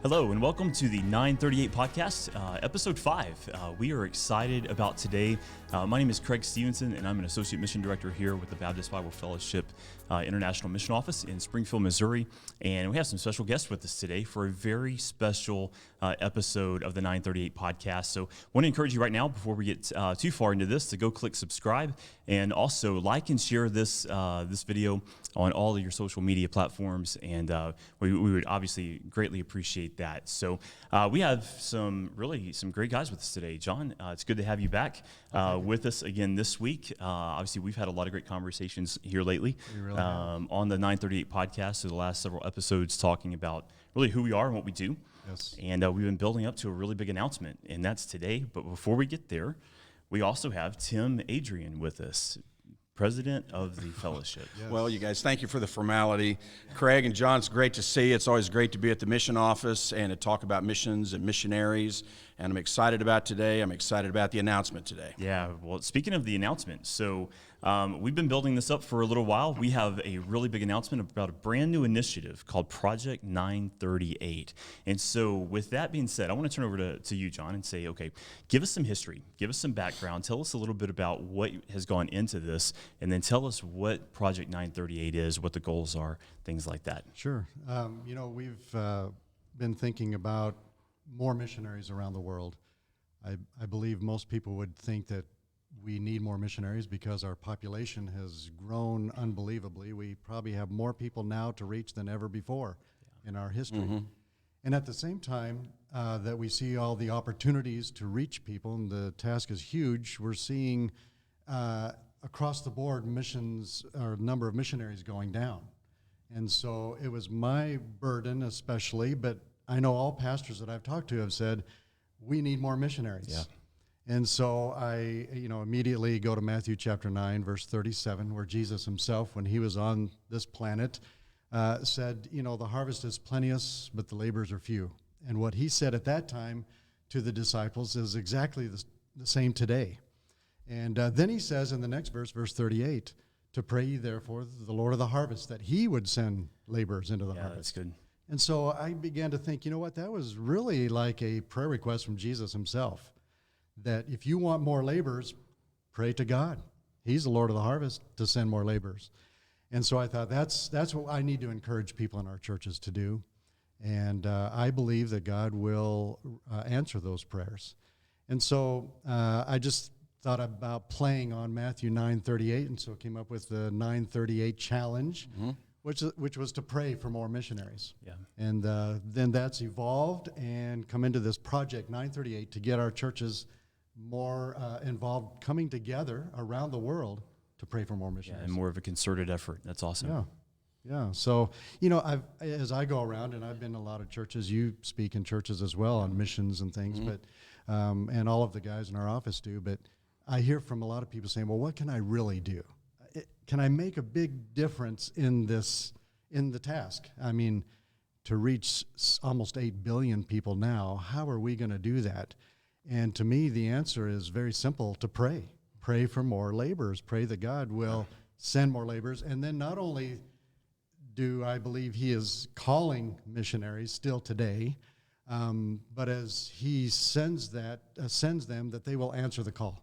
Hello and welcome to the 938 podcast, episode 5. We are excited about today. My name is Craig Stevenson and I'm an associate mission director here with the Baptist Bible Fellowship International Mission Office in Springfield, Missouri. And we have some special guests with us today for a very special episode of the 938 podcast. So I want to encourage you right now, before we get too far into this, to go click subscribe and also like and share this video on all of your social media platforms. And we would obviously greatly appreciate that. So we have some great guys with us today. Jon, it's good to have you back with us again this week. Obviously, we've had a lot of great conversations here lately on the 938 podcast. So the last several episodes talking about really who we are and what we do. Yes. And we've been building up to a really big announcement, and that's today. But before we get there, we also have Tim Adrian with us, president of the fellowship. Yes. Well, you guys, thank you for the formality. Craig and Jon, it's great to see you. It's always great to be at the mission office and to talk about missions and missionaries. And I'm excited about today. I'm excited about the announcement today. Yeah, well, speaking of the announcement, so we've been building this up for a little while. We have a really big announcement about a brand new initiative called Project 938. And so with that being said, I want to turn over to you, Jon, and say, okay, give us some history, give us some background, tell us a little bit about what has gone into this, and then tell us what Project 938 is, what the goals are, things like that. Sure. We've been thinking about more missionaries around the world. I believe most people would think that we need more missionaries because our population has grown unbelievably. We probably have more people now to reach than ever before in our history. Mm-hmm. And at the same time that we see all the opportunities to reach people, and the task is huge, we're seeing across the board missions, or number of missionaries going down. And so it was my burden especially, but I know all pastors that I've talked to have said, we need more missionaries. Yeah. And so I, immediately go to Matthew chapter 9, verse 37, where Jesus himself, when he was on this planet, said, the harvest is plenteous, but the laborers are few. And what he said at that time to the disciples is exactly the same today. And then he says in the next verse, verse 38, to pray ye therefore the Lord of the harvest, that he would send laborers into the harvest. Yeah, that's good. And so I began to think, that was really like a prayer request from Jesus himself, that if you want more laborers, pray to God. He's the Lord of the harvest to send more laborers. And so I thought that's what I need to encourage people in our churches to do. And I believe that God will answer those prayers. And so I just thought about playing on Matthew 9:38, and so came up with the 938 challenge. Mm-hmm. Which was to pray for more missionaries. Yeah. And then that's evolved and come into this Project 938 to get our churches more involved, coming together around the world to pray for more missionaries. Yeah, and more of a concerted effort. That's awesome. Yeah. So, as I go around, and I've been in a lot of churches, you speak in churches as well on missions and things, mm-hmm. but and all of the guys in our office do, but I hear from a lot of people saying, well, what can I really do? Can I make a big difference in the task? I mean, to reach almost 8 billion people now, how are we going to do that? And to me, the answer is very simple: to pray. Pray for more laborers. Pray that God will send more laborers. And then not only do I believe he is calling missionaries still today, but as he sends them, that they will answer the call.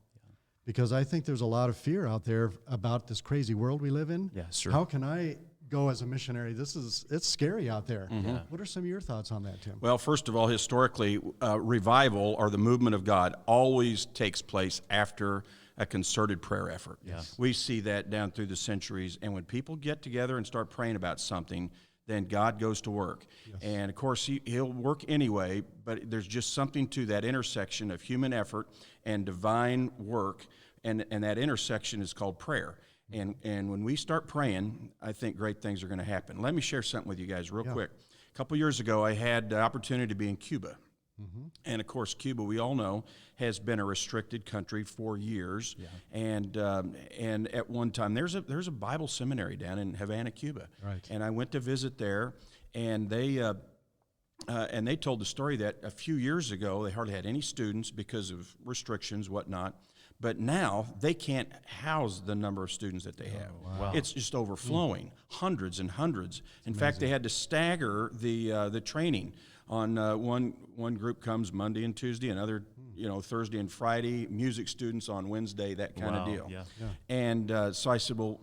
Because I think there's a lot of fear out there about this crazy world we live in. Yeah, sure. How can I go as a missionary? It's scary out there. Mm-hmm. Yeah. What are some of your thoughts on that, Tim? Well, first of all, historically, revival, or the movement of God, always takes place after a concerted prayer effort. Yes. We see that down through the centuries, and when people get together and start praying about something, then God goes to work. Yes. And of course, he'll work anyway, but there's just something to that intersection of human effort and divine work, and that intersection is called prayer. And when we start praying, I think great things are going to happen. Let me share something with you guys real quick. A couple years ago, I had the opportunity to be in Cuba. And of course, Cuba, we all know, has been a restricted country for years. And at one time, there's a Bible seminary down in Havana, Cuba. Right. And I went to visit there, and they told the story that a few years ago they hardly had any students because of restrictions, whatnot. But now they can't house the number of students that they have. Wow. It's just overflowing, hundreds and hundreds. In fact, they had to stagger the training. On one group comes Monday and Tuesday, another Thursday and Friday. Music students on Wednesday, that kind of deal. Yeah. And so I said, well,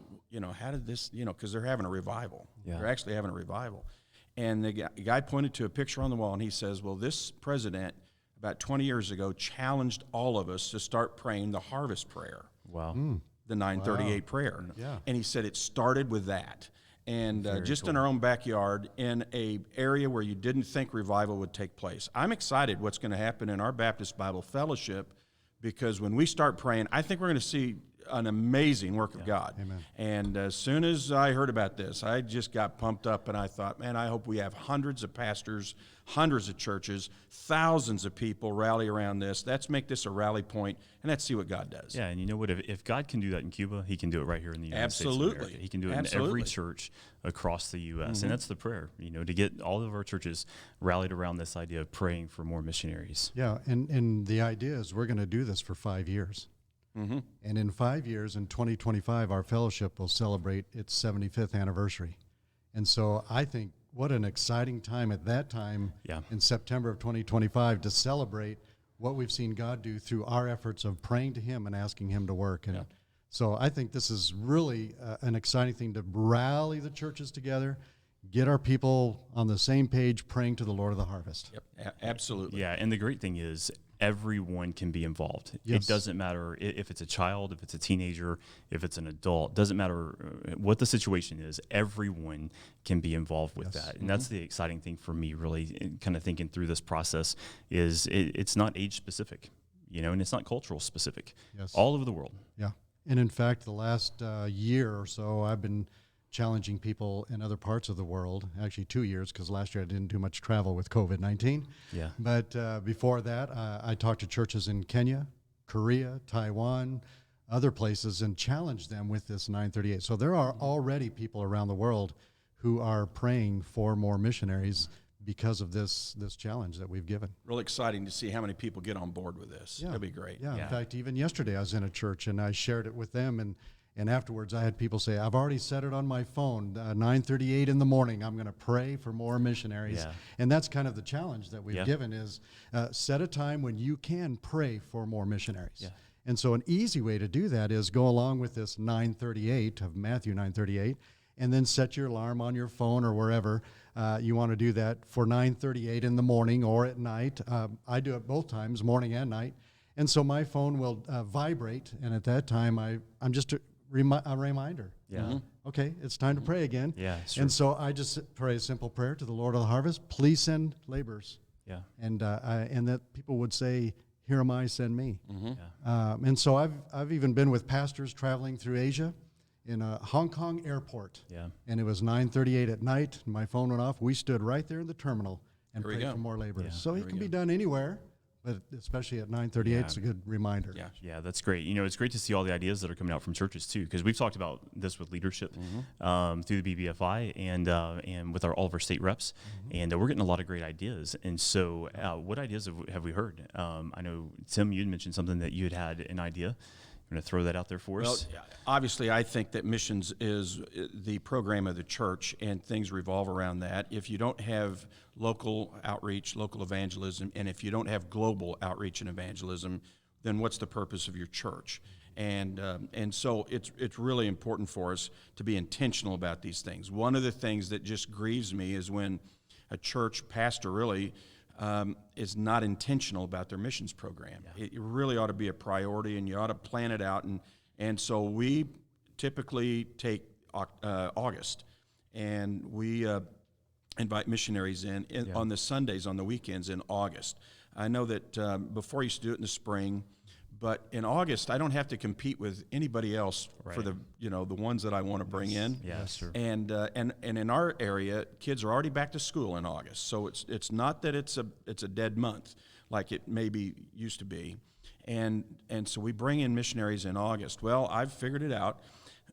how did this? Because they're having a revival. Yeah. They're actually having a revival. And the guy pointed to a picture on the wall, and he says, well, this president, about 20 years ago, challenged all of us to start praying the harvest prayer. Wow. The 938 prayer. Yeah. And he said it started with that. And just cool. in our own backyard, in a area where you didn't think revival would take place. I'm excited what's going to happen in our Baptist Bible Fellowship, because when we start praying, I think we're going to see an amazing work of God. Amen. And as soon as I heard about this, I just got pumped up, and I thought, man, I hope we have hundreds of pastors, hundreds of churches, thousands of people rally around this. Let's make this a rally point, and let's see what God does. Yeah, and you know what? If God can do that in Cuba, He can do it right here in the United States of Absolutely. America. He can do it in Absolutely. every church across the U.S. And that's the prayer, to get all of our churches rallied around this idea of praying for more missionaries. Yeah, and the idea is we're going to do this for 5 years. And in 5 years, in 2025, our fellowship will celebrate its 75th anniversary. And so I think what an exciting time at that time in September of 2025 to celebrate what we've seen God do through our efforts of praying to Him and asking Him to work. And so I think this is really an exciting thing to rally the churches together, get our people on the same page praying to the Lord of the harvest. Yep, absolutely. Yeah, and the great thing is everyone can be involved. Yes. It doesn't matter if it's a child, if it's a teenager, if it's an adult. Doesn't matter what the situation is. Everyone can be involved with that, and that's the exciting thing for me. Really, kind of thinking through this process is it's not age specific, and it's not cultural specific. Yes. All over the world. Yeah. And in fact, the last year or so, I've been challenging people in other parts of the world, actually 2 years, because last year I didn't do much travel with COVID-19. Yeah. But before that, I talked to churches in Kenya, Korea, Taiwan, other places, and challenged them with this 938. So there are already people around the world who are praying for more missionaries because of this challenge that we've given. Really exciting to see how many people get on board with this. That'd be great. Yeah, in fact, even yesterday I was in a church and I shared it with them, and afterwards I had people say, I've already set it on my phone, 9:38 in the morning, I'm going to pray for more missionaries. Yeah. And that's kind of the challenge that we've Yeah. given is set a time when you can pray for more missionaries. Yeah. And so an easy way to do that is go along with this 9:38 of Matthew 9:38, and then set your alarm on your phone or wherever you want to do that for 9:38 in the morning or at night. I do it both times, morning and night. And so my phone will vibrate, and at that time I'm just a reminder. Yeah. Okay, it's time to pray again. Yeah, sure. And so I just pray a simple prayer to the Lord of the harvest. Please send laborers. Yeah. And that people would say, "Here am I, send me." Yeah. And so I've even been with pastors traveling through Asia in a Hong Kong airport. Yeah. And it was 9:38 at night, and my phone went off. We stood right there in the terminal and There we prayed go. for more laborers. Yeah. So it can be done anywhere, but especially at 9:38, it's a good reminder. Yeah. Yeah, that's great. It's great to see all the ideas that are coming out from churches too, because we've talked about this with leadership through the BBFI and with all of our state reps, and we're getting a lot of great ideas. And so, what ideas have we heard? I know Tim, you had mentioned something that you had an idea. You're going to throw that out there for us. Well, obviously, I think that missions is the program of the church, and things revolve around that. If you don't have local outreach, local evangelism, and if you don't have global outreach and evangelism, then what's the purpose of your church? And so it's really important for us to be intentional about these things. One of the things that just grieves me is when a church pastor really is not intentional about their missions program. Yeah. It really ought to be a priority, and you ought to plan it out. And so we typically take August, and we invite missionaries in on the Sundays, on the weekends in August. I know that before I used to do it in the spring, But in August, I don't have to compete with anybody else for the the ones that I want to bring in. Yeah, sure. And in our area, kids are already back to school in August, so it's not that it's a dead month like it maybe used to be, and so we bring in missionaries in August. Well, I've figured it out.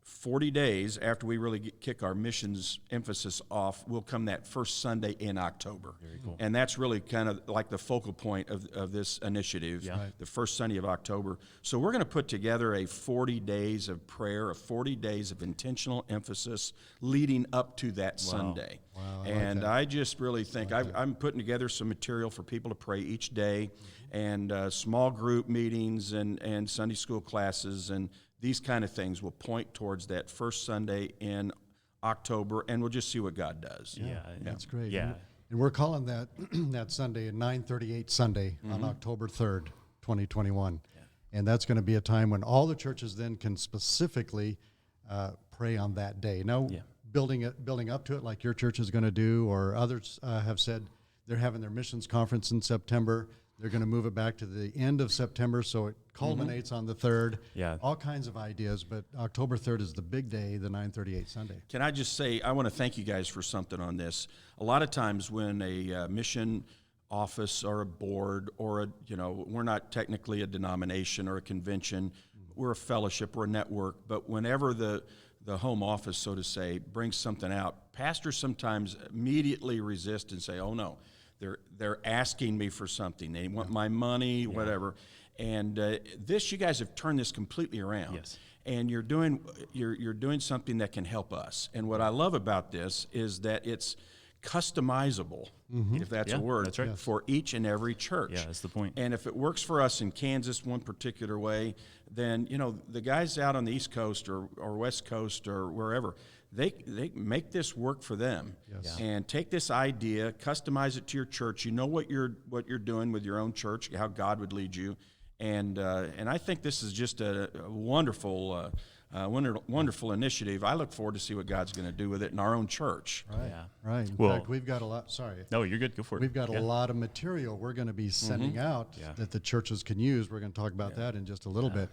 40 days after we really kick our missions emphasis off, will come that first Sunday in October. Very cool. And that's really kind of like the focal point of this initiative, the first Sunday of October. So we're going to put together a 40 days of prayer, a 40 days of intentional emphasis leading up to that Sunday. Wow, and I just really think I'm putting together some material for people to pray each day, and small group meetings and Sunday school classes, and these kind of things will point towards that first Sunday in October, and we'll just see what God does. Yeah, That's great. Yeah. And we're calling that that Sunday a 9:38 Sunday on October 3rd, 2021. Yeah. And that's going to be a time when all the churches then can specifically pray on that day. Now, building up to it like your church is going to do, or others have said they're having their missions conference in September. They're going to move it back to the end of September, so it culminates on the 3rd. Yeah. All kinds of ideas, but October 3rd is the big day, the 9:38 Sunday. Can I just say, I want to thank you guys for something on this. A lot of times when a mission office or a board or we're not technically a denomination or a convention, we're a fellowship, we're a network, but whenever the home office, so to say, brings something out, pastors sometimes immediately resist and say, oh no, they're asking me for something. They want my money, whatever. And this, you guys have turned this completely around. Yes. And you're doing something that can help us. And what I love about this is that it's customizable, if that's a word, that's right. for each and every church. Yeah, that's the point. And if it works for us in Kansas one particular way, then the guys out on the East Coast or West Coast or wherever, they make this work for them. Yes. And take this idea, customize it to your church. You know what you're doing with your own church, how God would lead you, and I think this is just a wonderful wonderful initiative. I look forward to see what God's going to do with it in our own church. Right. Yeah. Right. In Well- fact, we've got a lot. Sorry. No, you're good. Go for it. We've got a lot of material we're going to be sending out that the churches can use. We're going to talk about that in just a little bit.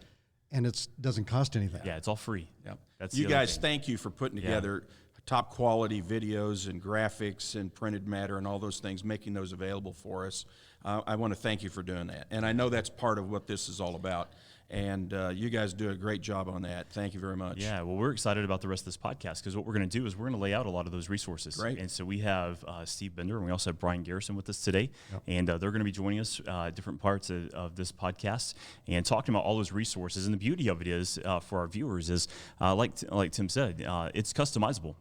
And it doesn't cost anything. Yeah, it's all free. Yep. That's You the other guys, thing. thank you for putting together top quality videos and graphics and printed matter and all those things, making those available for us. I want to thank you for doing that. And I know that's part of what this is all about. And you guys do a great job on that. Thank you very much. Yeah, well, we're excited about the rest of this podcast because what we're going to do is we're going to lay out a lot of those resources. Great. And so we have Steve Bender, and we also have Brian Garrison with us today. And they're going to be joining us different parts of this podcast and talking about all those resources. And the beauty of it is, for our viewers, is like Tim said, it's customizable.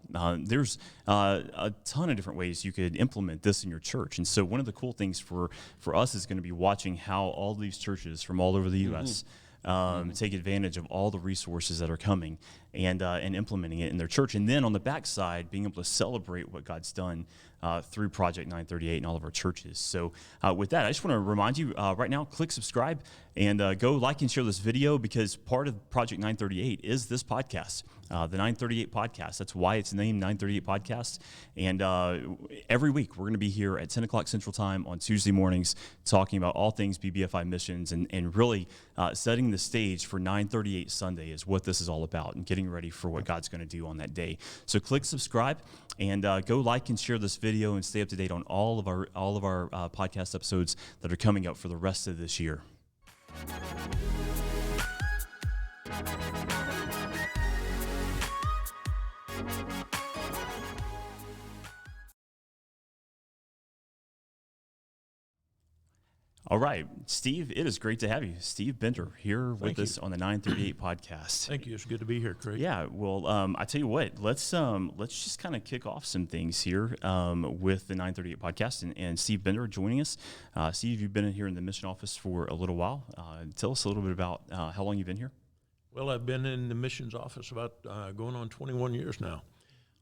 There's a ton of different ways you could implement this in your church. And so one of the cool things for us is going to be watching how all these churches from all over the U.S. Take advantage of all the resources that are coming and implementing it in their church. And then on the backside, being able to celebrate what God's done through Project 938 and all of our churches. So with that, I just want to remind you right now, click subscribe and go like and share this video, because part of Project 938 is this podcast, the 938 podcast. That's why it's named 938 Podcast. And every week we're going to be here at 10 o'clock Central Time on Tuesday mornings talking about all things BBFI missions and really setting the stage for 938 Sunday is what this is all about, and getting ready for what God's going to do on that day. So click subscribe and go like and share this video and stay up to date on all of our podcast episodes that are coming up for the rest of this year. All right, Steve, it is great to have you. Steve Bender here with us on the 938 podcast. Thank you. It's good to be here, Craig. Yeah, well, I tell you what, let's just kind of kick off some things here with the 938 podcast and Steve Bender joining us. Steve, you've been in here in the mission office for a little while. Tell us a little bit about how long you've been here. Well, I've been in the missions office about going on 21 years now.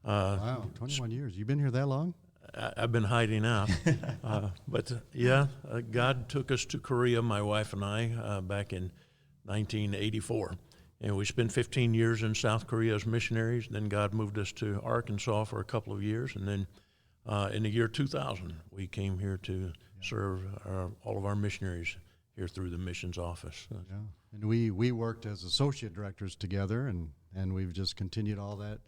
Wow, 21 years. You've been here that long? I've been hiding out. But God took us to Korea, my wife and I, back in 1984. And we spent 15 years in South Korea as missionaries. Then God moved us to Arkansas for a couple of years. And then in the year 2000, we came here to serve all of our missionaries here through the missions office. And we worked as associate directors together, and we've just continued all that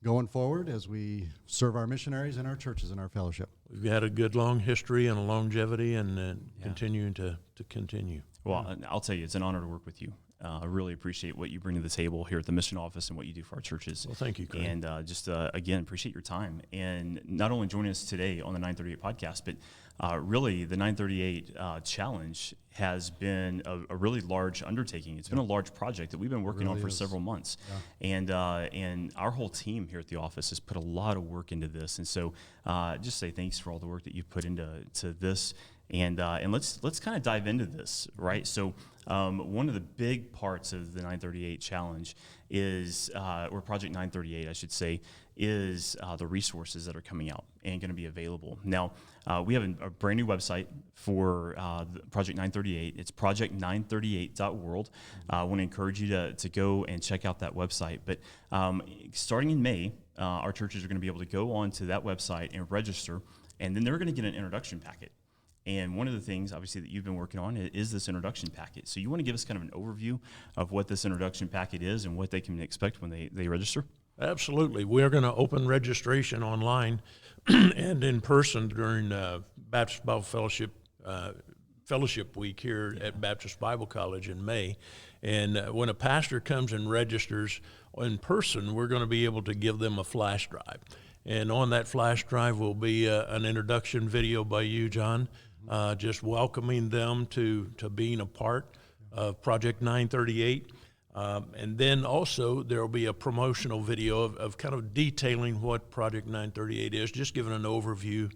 going forward as we serve our missionaries and our churches and our fellowship. We've had a good long history and a longevity, and continuing to continue. Well, I'll tell you, it's an honor to work with you. I really appreciate what you bring to the table here at the mission office and what you do for our churches. Well, thank you, Craig. And again, appreciate your time. And not only joining us today on the 938 podcast, but really the 938 challenge has been a really large undertaking. It's been a large project that we've been working on for several months. Yeah. And our whole team here at the office has put a lot of work into this. And so just say thanks for all the work that you've put into this. And let's kind of dive into this, right? So one of the big parts of the 938 challenge is, or Project 938, I should say, is the resources that are coming out and going to be available. Now, we have a brand new website for Project 938. It's project938.world. I want to encourage you to go and check out that website. But starting in May, our churches are going to be able to go onto that website and register, and then they're going to get an introduction packet. And one of the things, obviously, that you've been working on is this introduction packet. So you want to give us kind of an overview of what this introduction packet is and what they can expect when they register? Absolutely. We're going to open registration online and in person during Baptist Bible Fellowship Week here at Baptist Bible College in May. And when a pastor comes and registers in person, we're going to be able to give them a flash drive. And on that flash drive will be an introduction video by you, John, just welcoming them to being a part of Project 938. And then also there will be a promotional video of kind of detailing what Project 938 is, just giving an overview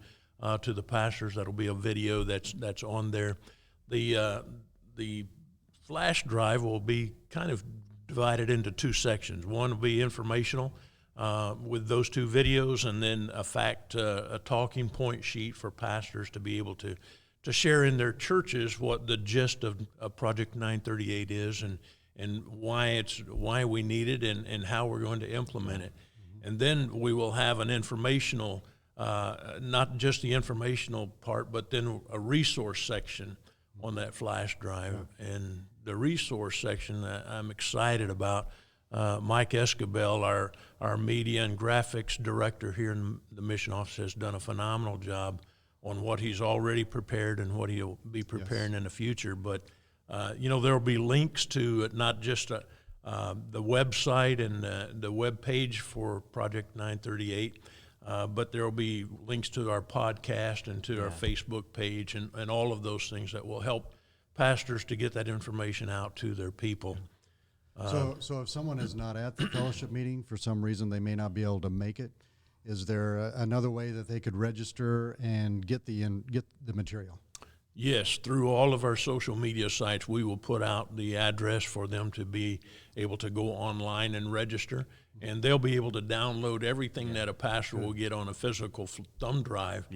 to the pastors. That'll be a video that's on there. The flash drive will be kind of divided into two sections. One will be informational with those two videos, and then a talking point sheet for pastors to be able to share in their churches what the gist of Project 938 is and why we need it and how we're going to implement it. And then we will have an informational, not just the informational part, but then a resource section on that flash drive. And the resource section I'm excited about. Mike Escabel, our media and graphics director here in the mission office, has done a phenomenal job on what he's already prepared and what he'll be preparing in the future. But there will be links to not just the website and the web page for Project 938, but there will be links to our podcast and to our Facebook page and all of those things that will help pastors to get that information out to their people. So if someone is not at the fellowship meeting for some reason, they may not be able to make it. Is there another way that they could register and get the material? Yes, through all of our social media sites, we will put out the address for them to be able to go online and register, and they'll be able to download everything that a pastor will get on a physical thumb drive.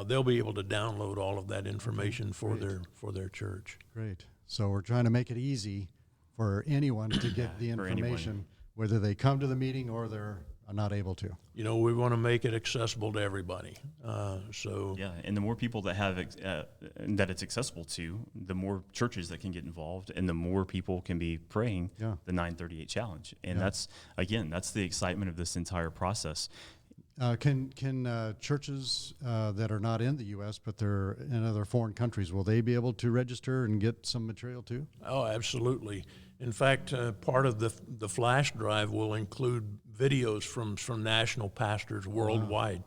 They'll be able to download all of that information for their church. Great. So we're trying to make it easy for anyone to get the information, whether they come to the meeting or they're not able to. We want to make it accessible to everybody. And the more people that have that it's accessible to, the more churches that can get involved, and the more people can be praying the 938 challenge. And that's the excitement of this entire process. Can churches that are not in the U.S. but they're in other foreign countries, will they be able to register and get some material too? Oh, absolutely. In fact, part of the flash drive will include videos from national pastors worldwide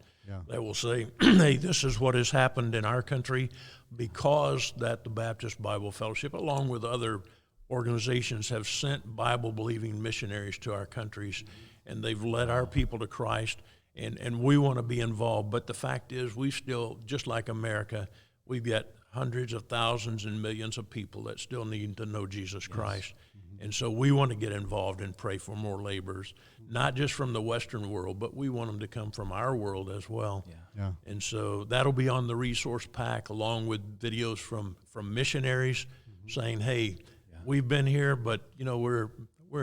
that will say, hey, this is what has happened in our country because that the Baptist Bible Fellowship, along with other organizations, have sent Bible-believing missionaries to our countries, and they've led our people to Christ. And we want to be involved. But the fact is, we still, just like America, we've got hundreds of thousands and millions of people that still need to know Jesus Christ. And so we want to get involved and pray for more laborers, not just from the Western world, but we want them to come from our world as well. And so that'll be on the resource pack, along with videos from missionaries saying, hey, we've been here, but we're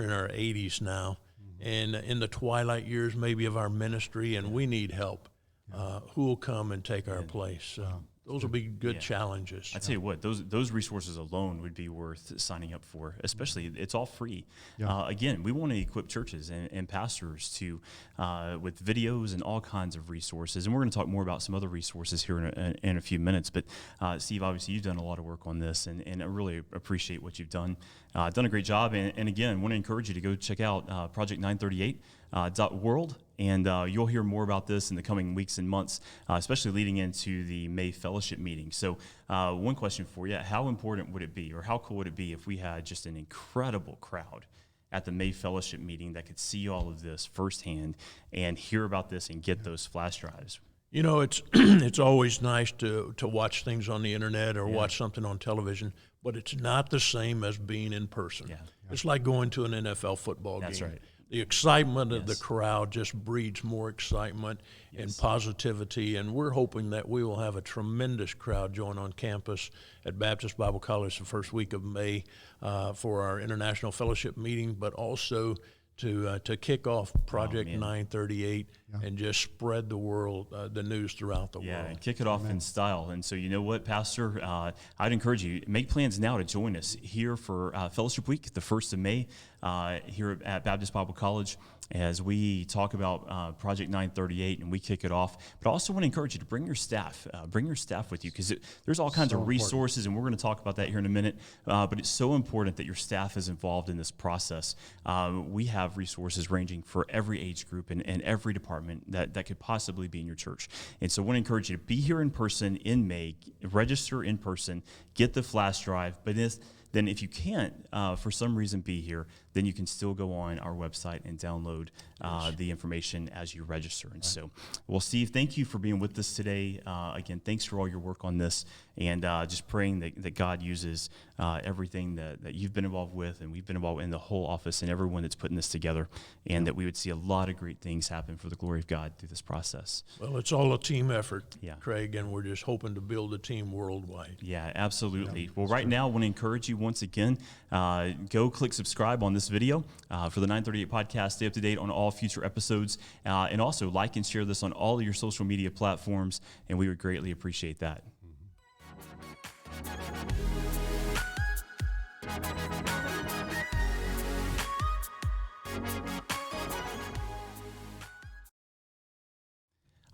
in our 80s now. And in the twilight years maybe of our ministry, and we need help. Who will come and take our place? those will be good challenges. I tell you what, those resources alone would be worth signing up for, especially it's all free. Yeah. Again, we want to equip churches and pastors to with videos and all kinds of resources. And we're going to talk more about some other resources here in a few minutes. But Steve, obviously you've done a lot of work on this, and I really appreciate what you've done. Done a great job. And again, want to encourage you to go check out Project 938. .world, and you'll hear more about this in the coming weeks and months, especially leading into the May Fellowship meeting. So one question for you, how important would it be, or how cool would it be if we had just an incredible crowd at the May Fellowship meeting that could see all of this firsthand and hear about this and get those flash drives? You know, it's it's always nice to watch things on the internet or watch something on television, but it's not the same as being in person. Yeah. It's like going to an NFL football game. That's right. The excitement of the crowd just breeds more excitement and positivity, and we're hoping that we will have a tremendous crowd join on campus at Baptist Bible College the first week of May for our International Fellowship meeting, but also to kick off Project 938 and just spread the world, the news throughout the world. Yeah, and kick it off in style. And so you know what, Pastor, I'd encourage you, make plans now to join us here for Fellowship Week, the 1st of May, here at Baptist Bible College, as we talk about Project 938 and we kick it off. But I also want to encourage you to bring your staff with you, because there's all kinds of resources, and we're going to talk about that here in a minute. But it's so important that your staff is involved in this process. We have resources ranging for every age group and every department that could possibly be in your church. And so I want to encourage you to be here in person in May, register in person, get the flash drive. But then if you can't, for some reason, be here, then you can still go on our website and download the information as you register. And so, well, Steve, thank you for being with us today. Again, thanks for all your work on this, and just praying that God uses everything that you've been involved with and we've been involved in, the whole office and everyone that's putting this together, and that we would see a lot of great things happen for the glory of God through this process. Well, it's all a team effort, Yeah. Craig, and we're just hoping to build a team worldwide. Yeah, absolutely. Well, right now, I want to encourage you once again, go click subscribe on this video for the 938 podcast. Stay up to date on all future episodes, and also like and share this on all of your social media platforms, and we would greatly appreciate that.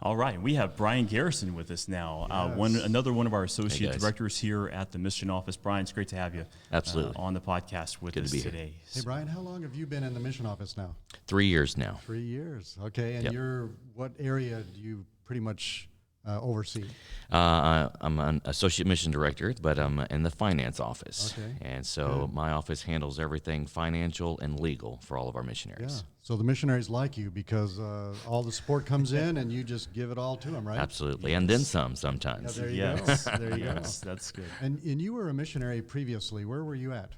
All right, we have Brian Garrison with us now, another one of our associate directors here at the mission office. Brian, it's great to have you on the podcast with us today. Hey, Brian, how long have you been in the mission office now? 3 years now. 3 years, okay. And what area do you pretty much oversee? I'm an associate mission director, but I'm in the finance office. Okay. And so my office handles everything financial and legal for all of our missionaries. Yeah. So the missionaries like you because all the support comes in and you just give it all to them, right? Absolutely. And then some sometimes. Yeah, there you go. There you go. That's good. And you were a missionary previously. Where were you at?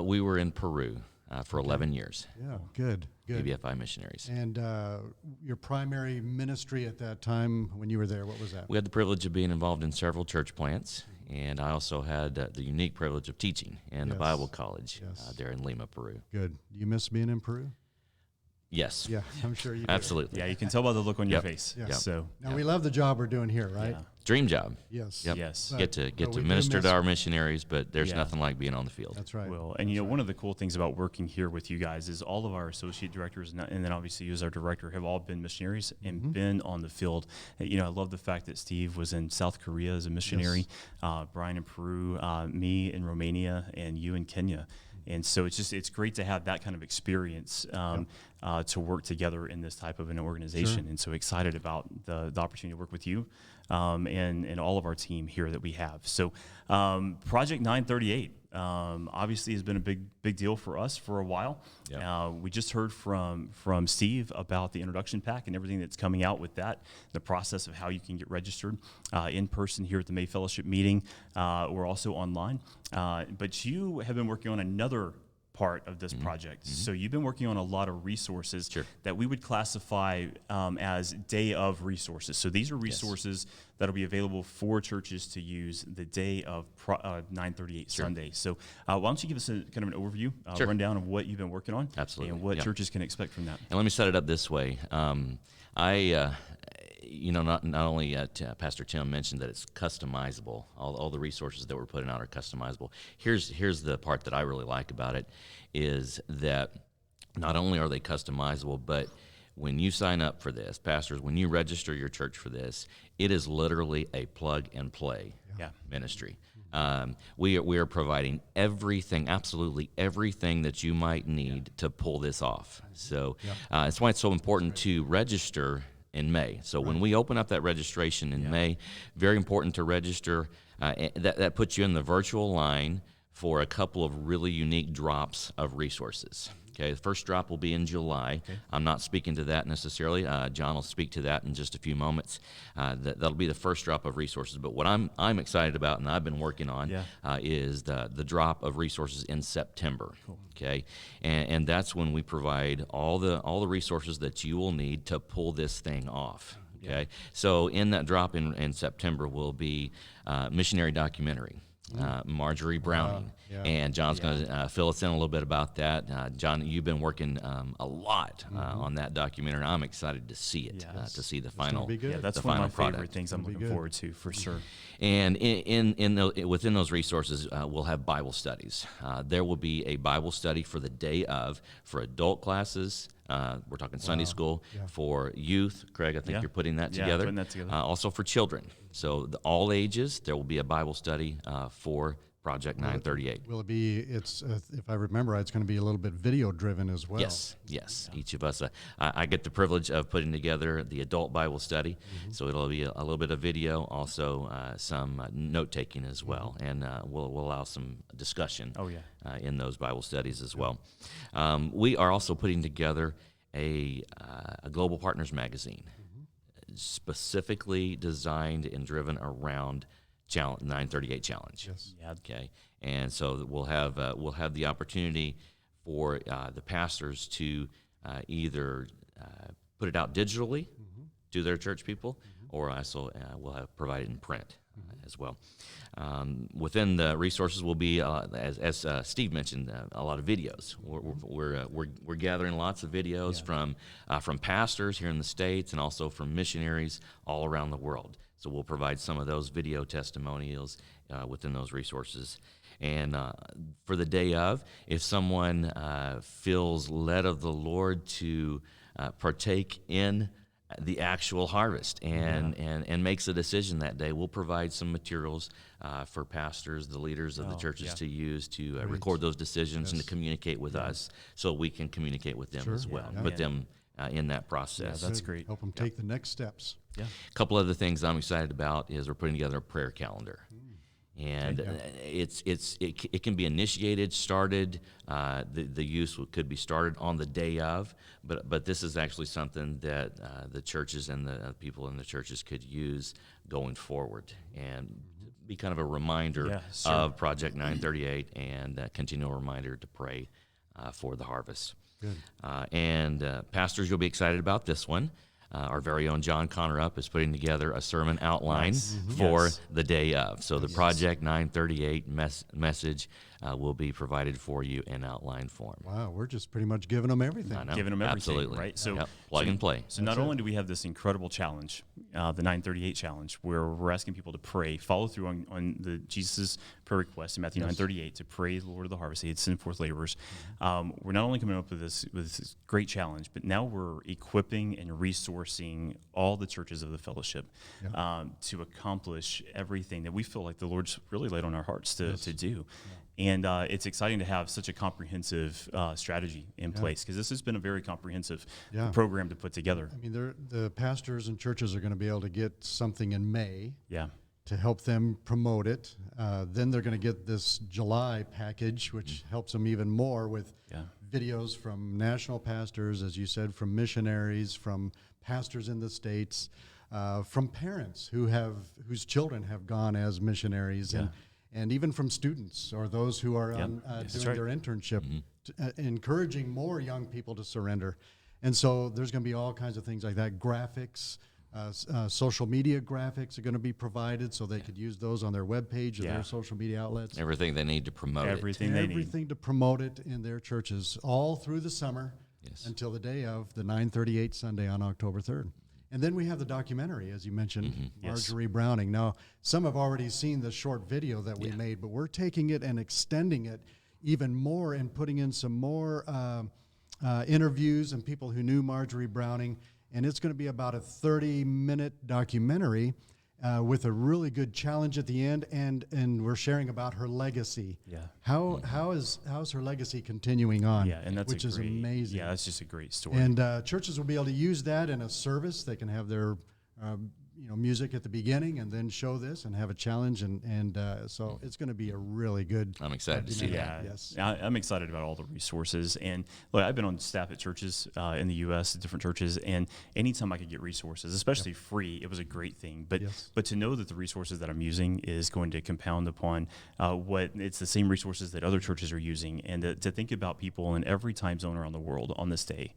We were in Peru for 11 years. Yeah, good. BBFI missionaries. And your primary ministry at that time when you were there, what was that? We had the privilege of being involved in several church plants, and I also had the unique privilege of teaching in the Bible college there in Lima, Peru. Good. Do you miss being in Peru? Yes. Yeah, I'm sure you do. Absolutely. Yeah, you can tell by the look on your face. Yeah. So now we love the job we're doing here, right? Yeah. Dream job. Yes. Yep. Yes. Get to we do minister miss to our missionaries, but there's Yeah. nothing like being on the field. That's right. Well, and you know, one of the cool things about working here with you guys is all of our associate directors and then obviously you as our director have all been missionaries and been on the field. You know, I love the fact that Steve was in South Korea as a missionary, Brian in Peru, me in Romania, and you in Kenya. And so it's great to have that kind of experience to work together in this type of an organization. Sure. And so excited about the opportunity to work with you and all of our team here that we have. So Project 938 obviously has been a big deal for us for a while. Yeah. We just heard from Steve about the introduction pack and everything that's coming out with that, the process of how you can get registered in person here at the May Fellowship meeting or also online. But you have been working on another part of this project. So you've been working on a lot of resources that we would classify as day of resources. So these are resources that'll be available for churches to use the day of 938 Sunday. So why don't you give us a kind of an overview, rundown of what you've been working on, Absolutely. and what churches can expect from that. And let me set it up this way. not only Pastor Tim mentioned that it's customizable. All the resources that we're putting out are customizable. Here's the part that I really like about it, is that not only are they customizable, but when you sign up for this, pastors, when you register your church for this, it is literally a plug-and-play ministry. We are providing everything, absolutely everything that you might need to pull this off. So that's why it's so important to register in May. So when we open up that registration in May, very important to register. That puts you in the virtual line for a couple of really unique drops of resources. Okay, the first drop will be in July. Okay. I'm not speaking to that necessarily. John will speak to that in just a few moments. That'll be the first drop of resources. But what I'm excited about, and I've been working on, is the drop of resources in September. Cool. Okay, and that's when we provide all the resources that you will need to pull this thing off. Okay, so in that drop in September will be missionary documentary. Marjorie Browning, and John's going to fill us in a little bit about that. John, you've been working a lot on that documentary, and I'm excited to see it, to see the final product. Yeah, that's one of my favorite things I'm looking forward to, for sure. And within those resources, we'll have Bible studies. There will be a Bible study for the day of, for adult classes. We're talking Sunday school, for youth. Craig, I think you're putting that together. Putting that together. Also for children. So all ages, there will be a Bible study for Project 938. Will it be, if I remember right, it's going to be a little bit video driven as well. Yes. Each of us, I get the privilege of putting together the adult Bible study. So it'll be a little bit of video, also some note taking as well. And we'll allow some discussion in those Bible studies as well. We are also putting together a Global Partners magazine, specifically designed and driven around 938 Challenge. Yes. Okay. And so we'll have the opportunity for the pastors to either put it out digitally to their church people, or also we'll have provided in print as well. Within the resources will be, as Steve mentioned, a lot of videos. We're gathering lots of videos from pastors here in the States, and also from missionaries all around the world. So we'll provide some of those video testimonials within those resources. And for the day of, if someone feels led of the Lord to partake in the actual harvest and makes a decision that day, we'll provide some materials for pastors, the leaders of the churches to use to record those decisions and to communicate with us, so we can communicate with them as well, put them in that process. Yeah, that's great. Help them take the next steps. Yeah. A couple other things I'm excited about is we're putting together a prayer calendar. And it can be initiated, started. The use could be started on the day of, but this is actually something that the churches and the people in the churches could use going forward, and be kind of a reminder of Project 938, and a continual reminder to pray for the harvest. Good. And pastors, you'll be excited about this one. Our very own Jon Konnerup is putting together a sermon outline for the day of. So the Project 938 message will be provided for you in outline form. Wow, we're just pretty much giving them everything. Giving them everything, absolutely. Right? So plug and play. So not only do we have this incredible challenge, the 938 challenge, where we're asking people to pray, follow through on the Jesus prayer request in Matthew 9:38 to pray, Lord of the harvest, aid, send forth laborers. We're not only coming up with this great challenge, but now we're equipping and resourcing all the churches of the fellowship to accomplish everything that we feel like the Lord's really laid on our hearts to do. And it's exciting to have such a comprehensive strategy in place, because this has been a very comprehensive program to put together. I mean, the pastors and churches are going to be able to get something in May to help them promote it. Then they're going to get this July package, which helps them even more with videos from national pastors, as you said, from missionaries, from pastors in the States, from parents whose children have gone as missionaries, and even from students or those who are doing their internship, encouraging more young people to surrender. And so there's going to be all kinds of things like that. Graphics, social media graphics are going to be provided, so they could use those on their webpage or their social media outlets. Everything they need to promote Everything to promote it in their churches all through the summer until the day of the 938 Sunday on October 3rd. And then we have the documentary, as you mentioned, Yes. Marjorie Browning. Now, some have already seen the short video that we made, but we're taking it and extending it even more and putting in some more interviews and people who knew Marjorie Browning. And it's going to be about a 30-minute documentary with a really good challenge at the end, and we're sharing about her legacy. Yeah. How's her legacy continuing on? Yeah, and that's which is amazing. Yeah, that's just a great story. And churches will be able to use that in a service. They can have their music at the beginning and then show this and have a challenge. And so it's going to be a really good. I'm excited to see Yeah, that. Yes. I'm excited about all the resources. And look, I've been on staff at churches in the U.S., different churches, and anytime I could get resources, especially free, it was a great thing. But Yes. but to know that the resources that I'm using is going to compound upon what it's the same resources that other churches are using, and to think about people in every time zone around the world on this day.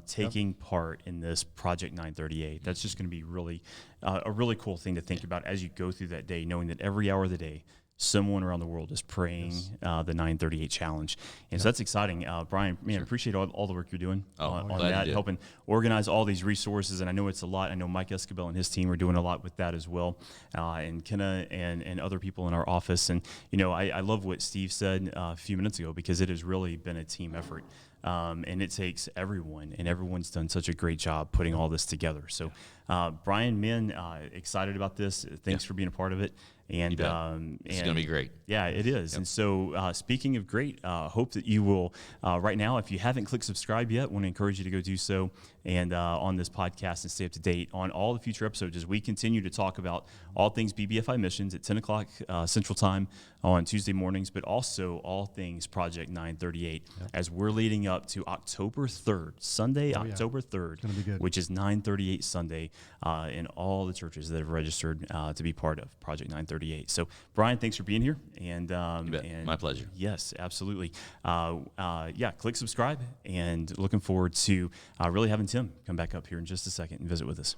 Taking part in this Project 938. That's just going to be really a really cool thing to think about as you go through that day, knowing that every hour of the day, someone around the world is praying the 938 challenge. And so that's exciting. Brian, man, appreciate all the work you're doing on glad that, you did. helping organize all these resources. And I know it's a lot. I know Mike Escabel and his team are doing a lot with that as well, and Kenna and other people in our office. And, I love what Steve said a few minutes ago, because it has really been a team effort. And it takes everyone, and everyone's done such a great job putting all this together. So, Brian, excited about this. Thanks for being a part of it. And It's going to be great. Yeah, it is. And so, speaking of great, hope that you will, right now, if you haven't clicked subscribe yet, want to encourage you to go do so. And on this podcast, and stay up to date on all the future episodes as we continue to talk about all things BBFI missions at 10 o'clock Central Time on Tuesday mornings, but also all things Project 938 as we're leading up to October 3rd, Sunday, October 3rd, gonna be good. which is 938 Sunday in all the churches that have registered to be part of Project 938. So, Brian, thanks for being here. And, and My pleasure. Yes, absolutely. Click subscribe, and looking forward to really having Tim come back up here in just a second and visit with us.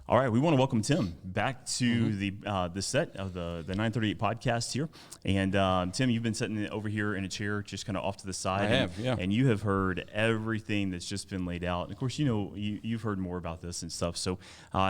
All right, we want to welcome Tim back to the set of the 938 podcast here. And Tim, you've been sitting over here in a chair, just kind of off to the side. I have, yeah. And you have heard everything that's just been laid out. And of course, you've heard more about this and stuff. So,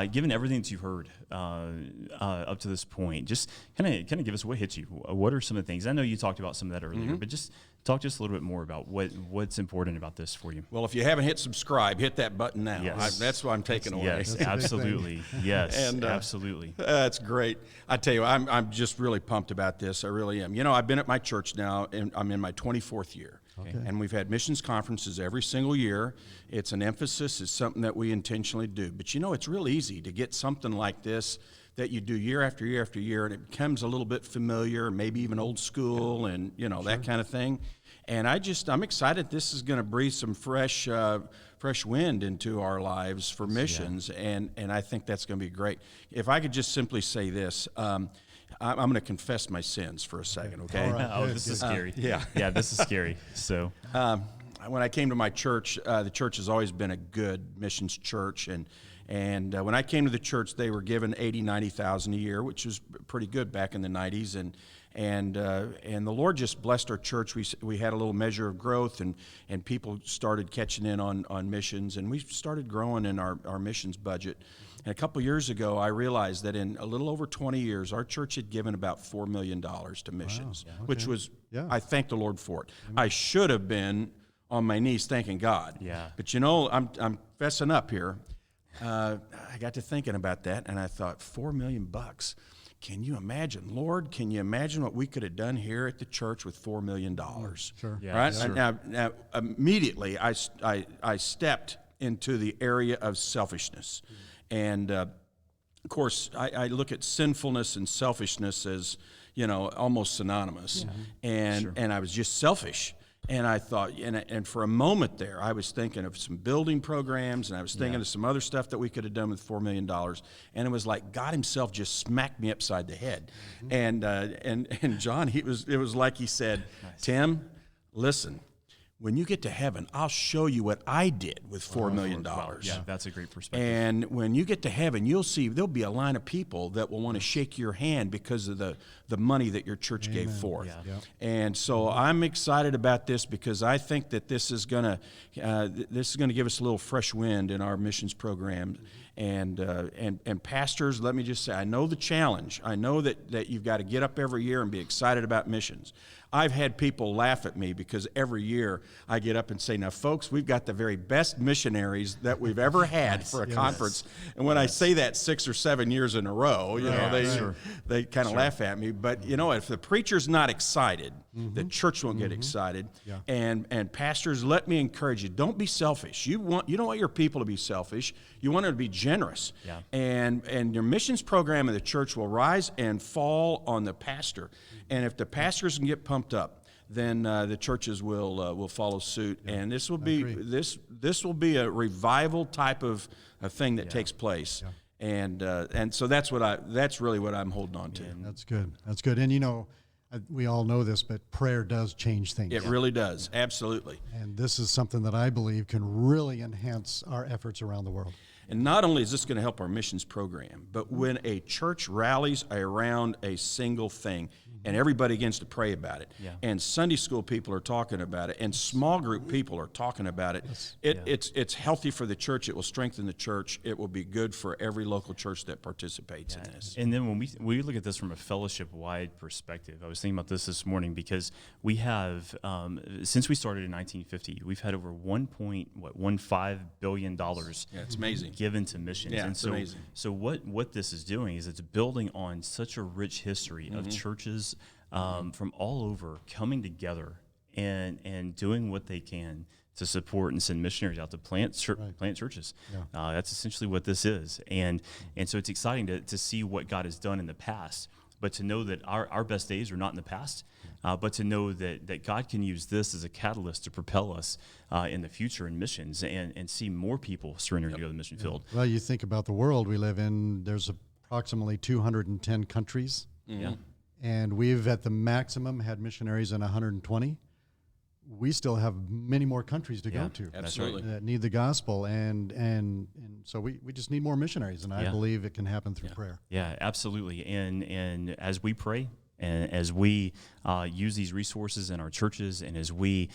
given everything that you've heard up to this point, just kind of give us what hits you. What are some of the things? I know you talked about some of that earlier, but just talk just a little bit more about what's important about this for you. Well, if you haven't hit subscribe, hit that button now. Yes. That's what I'm taking away. Yes, That's a big absolutely. Yes, And, absolutely. That's great. I tell you, I'm just really pumped about this. I really am. I've been at my church now, and I'm in my 24th year. Okay. And we've had missions conferences every single year. It's an emphasis. It's something that we intentionally do. But it's real easy to get something like this that you do year after year after year, and it becomes a little bit familiar, maybe even old school, and that kind of thing. And I'm excited. This is going to breathe some fresh wind into our lives for missions, and I think that's going to be great. If I could just simply say this, I'm going to confess my sins for a second, okay? All right. Oh, Good, this good. is scary. Yeah. This is scary. So, When I came to my church, the church has always been a good missions church, and when I came to the church, they were given $80,000-$90,000 a year, which was pretty good back in the 90s, and the Lord just blessed our church. We had a little measure of growth, and people started catching in on missions, and we started growing in our missions budget. And a couple years ago, I realized that in a little over 20 years, our church had given about $4 million to missions, which was, I thank the Lord for it. I should have been on my knees thanking God. Yeah. But I'm fessing up here. I got to thinking about that, and I thought, $4 million. Can you imagine, Lord? Can you imagine what we could have done here at the church with $4 million? Sure. Yeah, Right sure. now, immediately I stepped into the area of selfishness, and of course I look at sinfulness and selfishness as almost synonymous, and I was just selfish. And I thought, and for a moment there, I was thinking of some building programs, and I was thinking of some other stuff that we could have done with $4 million. And it was like God Himself just smacked me upside the head. And John, it was like He said, Tim, listen, when you get to heaven, I'll show you what I did with $4 million. Yeah, that's a great perspective. And when you get to heaven, you'll see there'll be a line of people that will want to shake your hand because of the money that your church gave forth. Yeah. And so I'm excited about this because I think that this is gonna give us a little fresh wind in our missions program. And pastors, let me just say, I know the challenge. I know that you've got to get up every year and be excited about missions. I've had people laugh at me because every year I get up and say, now, folks, we've got the very best missionaries that we've ever had for a conference. And when I say that 6 or 7 years in a row, they kind of laugh at me. But, if the preacher's not excited, the church won't get excited. Yeah. And pastors, let me encourage you, don't be selfish. You don't want your people to be selfish. You want them to be generous. Yeah. And your missions program in the church will rise and fall on the pastor. And if the pastors can get pumped up, then the churches will follow suit, and this will be this will be a revival type of a thing that takes place, and so that's really what I'm holding on to. That's good. That's good. And we all know this, but prayer does change things. It really does, absolutely. And this is something that I believe can really enhance our efforts around the world. And not only is this going to help our missions program, but when a church rallies around a single thing, and everybody begins to pray about it, and Sunday school people are talking about it, and small group people are talking about it, it's healthy for the church. It will strengthen the church. It will be good for every local church that participates in this. And then when we look at this from a fellowship-wide perspective, I was thinking about this morning because we have, since we started in 1950, we've had over $1.15 billion it's amazing. given to missions. Yeah, and it's amazing. So what this is doing is it's building on such a rich history of churches from all over coming together and doing what they can to support and send missionaries out to plant churches. Yeah. That's essentially what this is. And so it's exciting to see what God has done in the past, but to know that our best days are not in the past, but to know that God can use this as a catalyst to propel us in the future in missions and see more people surrendering to go to the mission field. Well, you think about the world we live in, there's approximately 210 countries. Yeah. And we've, at the maximum, had missionaries in 120. We still have many more countries to go to. Absolutely. That need the gospel. And so we just need more missionaries. And I believe it can happen through prayer. Yeah, absolutely. And as we pray, and as we use these resources in our churches, and as we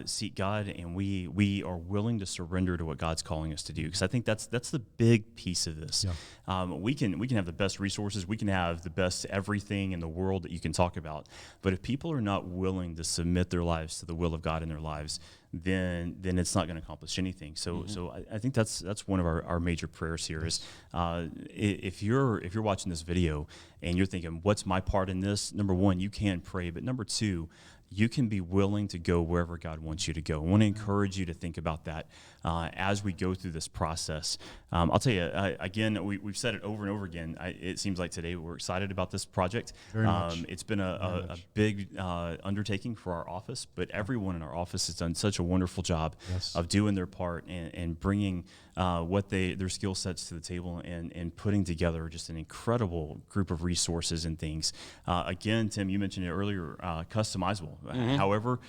seek God, and we are willing to surrender to what God's calling us to do, because I think that's the big piece of this. Yeah. We can have the best resources, we can have the best everything in the world that you can talk about, but if people are not willing to submit their lives to the will of God in their lives, then it's not going to accomplish anything. So I think that's one of our major prayers here is if you're watching this video and you're thinking, what's my part in this? Number one, you can pray, but number two, you can be willing to go wherever God wants you to go. I want to encourage you to think about that as we go through this process. I'll tell you, again, we've said it over and over again. It seems like today we're excited about this project. Very much. It's been a big undertaking for our office, but everyone in our office has done such a wonderful job of doing their part and bringing their skill sets to the table and putting together just an incredible group of resources and things. Again, Tim, you mentioned it earlier, customizable. However,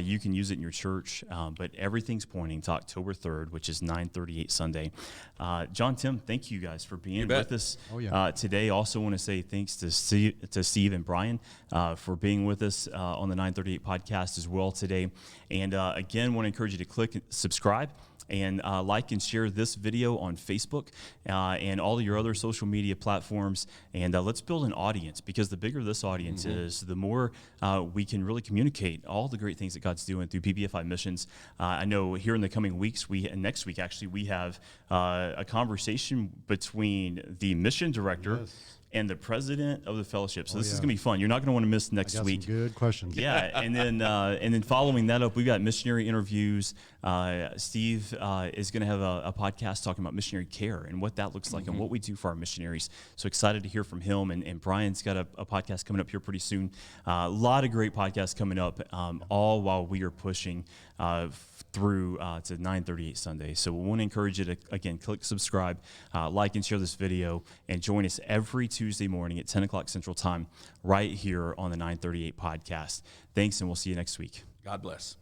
you can use it in your church, but everything's pointing to October 3rd, which is 9:38 Sunday. John, Tim, thank you guys for being with us today. Also want to say thanks to Steve and Brian for being with us on the 938 podcast as well today. And again, want to encourage you to click subscribe and like and share this video on Facebook and all of your other social media platforms. And let's build an audience, because the bigger this audience is, the more we can really communicate all the great things that God's doing through PBFI missions. I know here in the coming weeks, next week actually, we have a conversation between the mission director and the president of the fellowship. So this is going to be fun. You're not going to want to miss next week. Some good questions. Yeah, and then following that up, we've got missionary interviews. Steve is going to have a podcast talking about missionary care and what that looks like and what we do for our missionaries. So excited to hear from him. And Brian's got a podcast coming up here pretty soon. A lot of great podcasts coming up, all while we are pushing through to 9:38 Sunday. So we want to encourage you to, again, click subscribe, like and share this video, and join us every Tuesday morning at 10 o'clock Central Time right here on the 938 podcast. Thanks, and we'll see you next week. God bless.